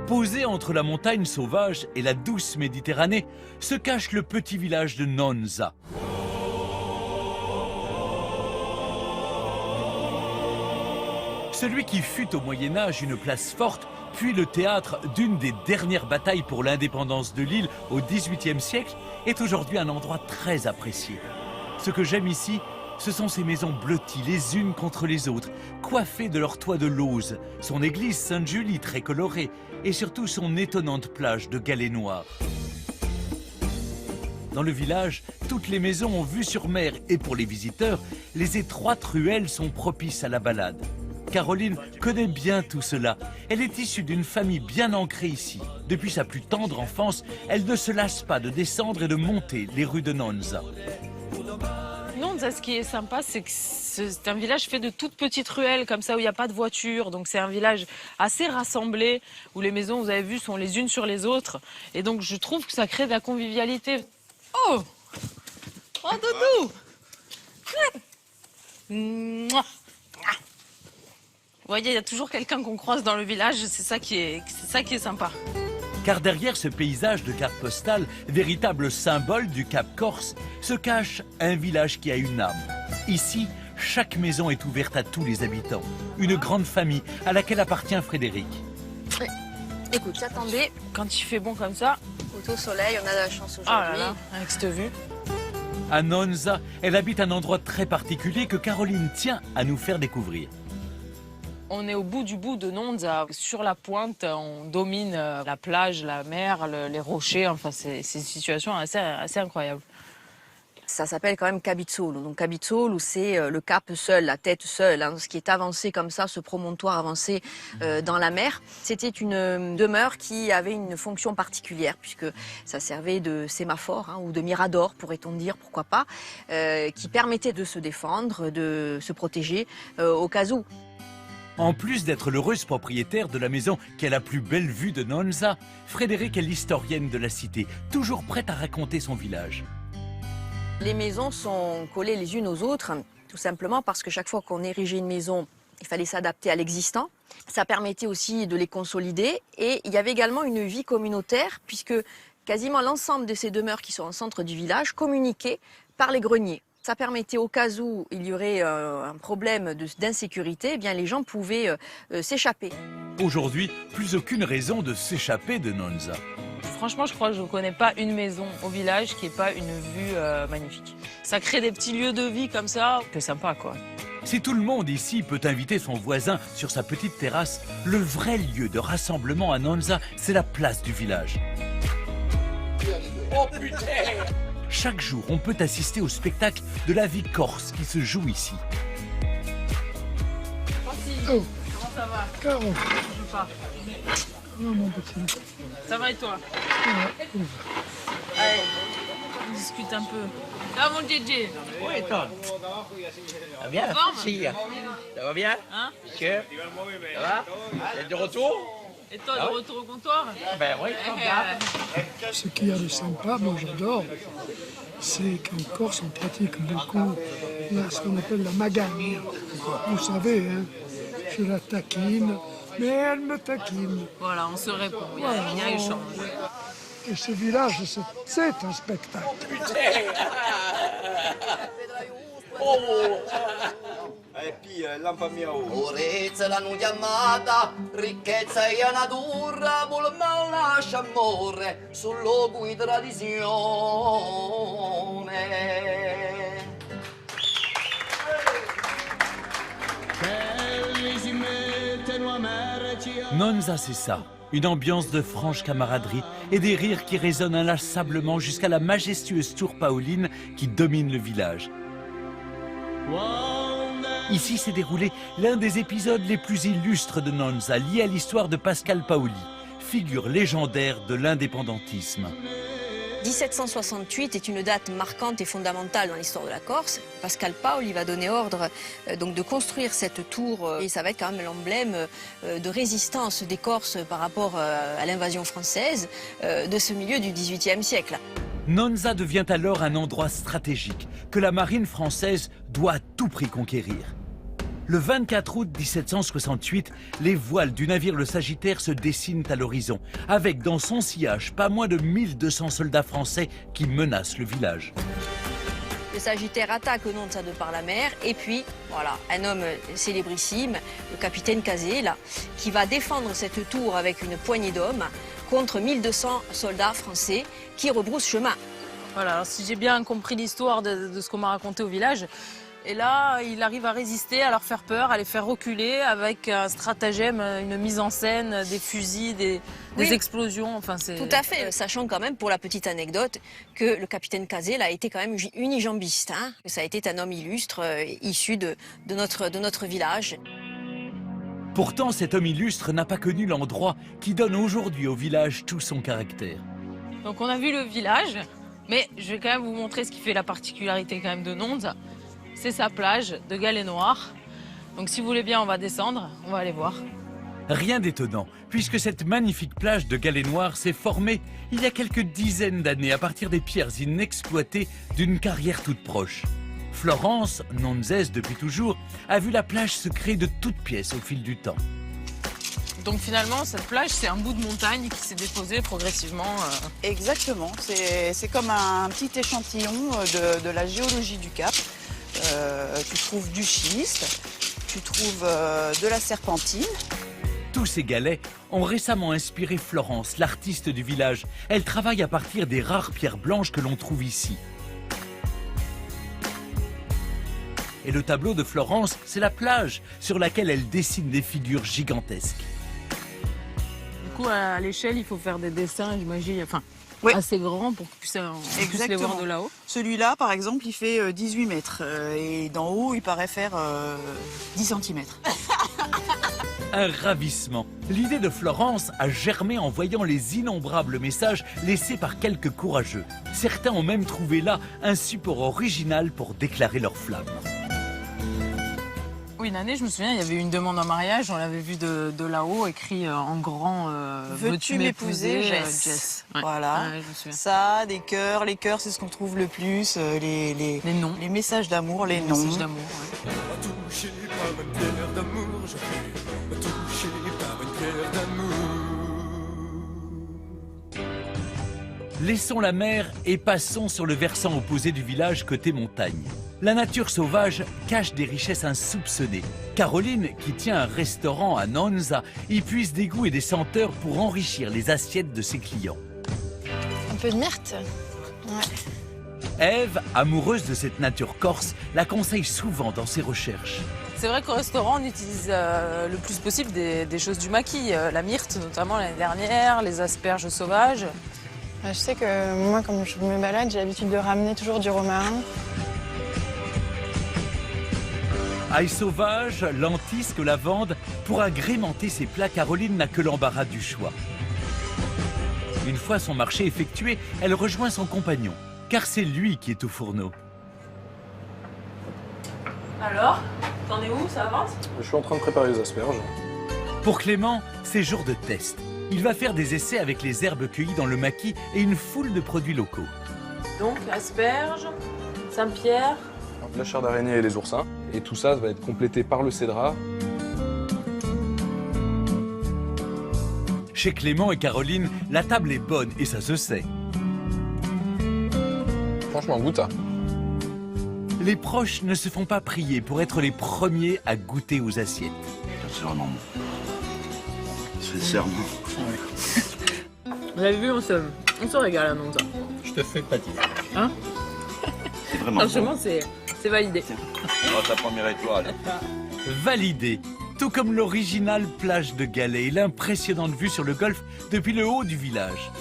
Posé entre la montagne sauvage et la douce Méditerranée, se cache le petit village de Nonza. Celui qui fut au Moyen-Âge une place forte, puis le théâtre d'une des dernières batailles pour l'indépendance de l'île au XVIIIe siècle, est aujourd'hui un endroit très apprécié. Ce que j'aime ici, ce sont ces maisons blotties les unes contre les autres, coiffées de leur toit de lauze, son église Sainte-Julie très colorée et surtout son étonnante plage de galets noirs. Dans le village, toutes les maisons ont vue sur mer et pour les visiteurs, les étroites ruelles sont propices à la balade. Caroline connaît bien tout cela. Elle est issue d'une famille bien ancrée ici. Depuis sa plus tendre enfance, elle ne se lasse pas de descendre et de monter les rues de Nonza. Nonza, ce qui est sympa, c'est que c'est un village fait de toutes petites ruelles, comme ça, où il n'y a pas de voiture. Donc c'est un village assez rassemblé, où les maisons, vous avez vu, sont les unes sur les autres. Et donc je trouve que ça crée de la convivialité. Oh, oh doudou. Mouah. Vous voyez, il y a toujours quelqu'un qu'on croise dans le village, c'est ça qui est sympa. Car derrière ce paysage de carte postale, véritable symbole du Cap Corse, se cache un village qui a une âme. Ici, chaque maison est ouverte à tous les habitants. Une grande famille à laquelle appartient Frédéric. Écoute, j'attendais. Quand il fait bon comme ça... Au soleil, on a de la chance aujourd'hui. Oh là là, avec cette vue. À Nonza, elle habite un endroit très particulier que Caroline tient à nous faire découvrir. On est au bout du bout de Nonza. Sur la pointe, on domine la plage, la mer, les rochers. Enfin, c'est une situation assez incroyable. Ça s'appelle quand même Cabizzolo. Donc Cabizzolo, c'est le cap seul, la tête seule, hein, ce qui est avancé comme ça, ce promontoire avancé dans la mer. C'était une demeure qui avait une fonction particulière, puisque ça servait de sémaphore, hein, ou de mirador, pourrait-on dire, pourquoi pas, qui permettait de se défendre, de se protéger au cas où. En plus d'être l'heureuse propriétaire de la maison qui a la plus belle vue de Nonza, Frédéric est l'historienne de la cité, toujours prête à raconter son village. Les maisons sont collées les unes aux autres, tout simplement parce que chaque fois qu'on érigeait une maison, il fallait s'adapter à l'existant. Ça permettait aussi de les consolider et il y avait également une vie communautaire puisque quasiment l'ensemble de ces demeures qui sont au centre du village communiquaient par les greniers. Ça permettait au cas où il y aurait un problème d'insécurité, eh bien les gens pouvaient s'échapper. Aujourd'hui, plus aucune raison de s'échapper de Nonza. Franchement, je crois que je ne connais pas une maison au village qui n'ait pas une vue magnifique. Ça crée des petits lieux de vie comme ça, c'est sympa quoi. Si tout le monde ici peut inviter son voisin sur sa petite terrasse, le vrai lieu de rassemblement à Nonza, c'est la place du village. Oh putain! Chaque jour, on peut assister au spectacle de la vie corse qui se joue ici. Oh. Comment ça va? Caro. Je joue pas. Non, mon petit. Ça va et toi? Ouais. Allez, on discute un peu. Ça va mon DJ? Oui, toi. Ça va bien? Si. Ça va bien? Hein? Monsieur? Ça va? Vous êtes de retour? Et toi, de retour au comptoir? Ben oui, Ce qu'il y a de sympa, moi j'adore, c'est qu'en Corse on pratique beaucoup ce qu'on appelle la magagne. Vous savez, hein, je la taquine, mais elle me taquine. Voilà, on se répond, il y a échange. Et ce village, c'est un spectacle. E pia lampa mia Orezza l'hanno chiamata, ricchezza e natura, vuol mal lascia morre sul luogo di tradizione. Nonza, c'est ça. Une ambiance de franche camaraderie et des rires qui résonnent inlassablement jusqu'à la majestueuse tour Paoline qui domine le village. Ici s'est déroulé l'un des épisodes les plus illustres de Nonza, lié à l'histoire de Pascal Paoli, figure légendaire de l'indépendantisme. 1768 est une date marquante et fondamentale dans l'histoire de la Corse. Pascal Paoli va donner ordre donc de construire cette tour et ça va être quand même l'emblème de résistance des Corses par rapport à l'invasion française de ce milieu du XVIIIe siècle. Nonza devient alors un endroit stratégique que la marine française doit à tout prix conquérir. Le 24 août 1768, les voiles du navire le Sagittaire se dessinent à l'horizon, avec dans son sillage pas moins de 1200 soldats français qui menacent le village. Le Sagittaire attaque Nonza de par la mer et puis, voilà, un homme célébrissime, le capitaine Cazé, là, qui va défendre cette tour avec une poignée d'hommes contre 1200 soldats français qui rebroussent chemin. Voilà, alors si j'ai bien compris l'histoire de ce qu'on m'a raconté au village, et là, il arrive à résister, à leur faire peur, à les faire reculer avec un stratagème, une mise en scène, des fusils, des explosions. Enfin, c'est... Tout à fait, sachant quand même, pour la petite anecdote, que le capitaine Cazé là, a été quand même unijambiste. Hein. Ça a été un homme illustre, issu de notre village. Pourtant, cet homme illustre n'a pas connu l'endroit qui donne aujourd'hui au village tout son caractère. Donc on a vu le village, mais je vais quand même vous montrer ce qui fait la particularité quand même de Nonza. C'est sa plage de galets noirs. Donc si vous voulez bien, on va descendre, on va aller voir. Rien d'étonnant, puisque cette magnifique plage de galets noirs s'est formée il y a quelques dizaines d'années à partir des pierres inexploitées d'une carrière toute proche. Florence, nonzaise depuis toujours, a vu la plage se créer de toutes pièces au fil du temps. Donc finalement, cette plage, c'est un bout de montagne qui s'est déposé progressivement. Exactement, c'est comme un petit échantillon de la géologie du Cap. Tu trouves du schiste, tu trouves de la serpentine. Tous ces galets ont récemment inspiré Florence, l'artiste du village. Elle travaille à partir des rares pierres blanches que l'on trouve ici. Et le tableau de Florence, c'est la plage sur laquelle elle dessine des figures gigantesques. Du coup, à l'échelle, il faut faire des dessins, j'imagine, enfin, oui, assez grands pour qu'on puisse les voir de là-haut. Celui-là, par exemple, il fait 18 mètres. Et d'en haut, il paraît faire 10 cm. Un ravissement. L'idée de Florence a germé en voyant les innombrables messages laissés par quelques courageux. Certains ont même trouvé là un support original pour déclarer leur flamme. Oui, une année, je me souviens, il y avait eu une demande en mariage, on l'avait vu de là-haut, écrit en grand Veux-tu m'épouser, Jess. Ouais. Voilà. Ouais, je me souviens. Ça, des cœurs. Les cœurs, c'est ce qu'on trouve le plus. Les noms. Les messages d'amour, les noms. Message d'amour. Ouais. Touché par une pierre d'amour, je suis touché par une pierre d'amour. Laissons la mer et passons sur le versant opposé du village côté montagne. La nature sauvage cache des richesses insoupçonnées. Caroline, qui tient un restaurant à Nonza, y puise des goûts et des senteurs pour enrichir les assiettes de ses clients. Un peu de myrte. Ouais. Ève, amoureuse de cette nature corse, la conseille souvent dans ses recherches. C'est vrai qu'au restaurant, on utilise le plus possible des choses du maquis. La myrte, notamment l'année dernière, les asperges sauvages. Je sais que moi, comme je me balade, j'ai l'habitude de ramener toujours du romarin. Ail sauvage, lentisque, lavande, pour agrémenter ses plats, Caroline n'a que l'embarras du choix. Une fois son marché effectué, elle rejoint son compagnon, car c'est lui qui est au fourneau. Alors, t'en es où? Ça avance? Je suis en train de préparer les asperges. Pour Clément, c'est jour de test. Il va faire des essais avec les herbes cueillies dans le maquis et une foule de produits locaux. Donc, asperges, Saint-Pierre. La chair d'araignée et les oursins. Et tout ça va être complété par le cédrat. Chez Clément et Caroline, la table est bonne et ça se sait. Franchement, goûte à. Les proches ne se font pas prier pour être les premiers à goûter aux assiettes. C'est vraiment bon. C'est serment. Vous avez vu, on se régale à Nonza. Je te fais pâtir. Hein? C'est vraiment Franchement, bon. c'est validé. Oh, ta première étoile. Validé. Tout comme l'originale plage de Galets et l'impressionnante vue sur le golfe depuis le haut du village.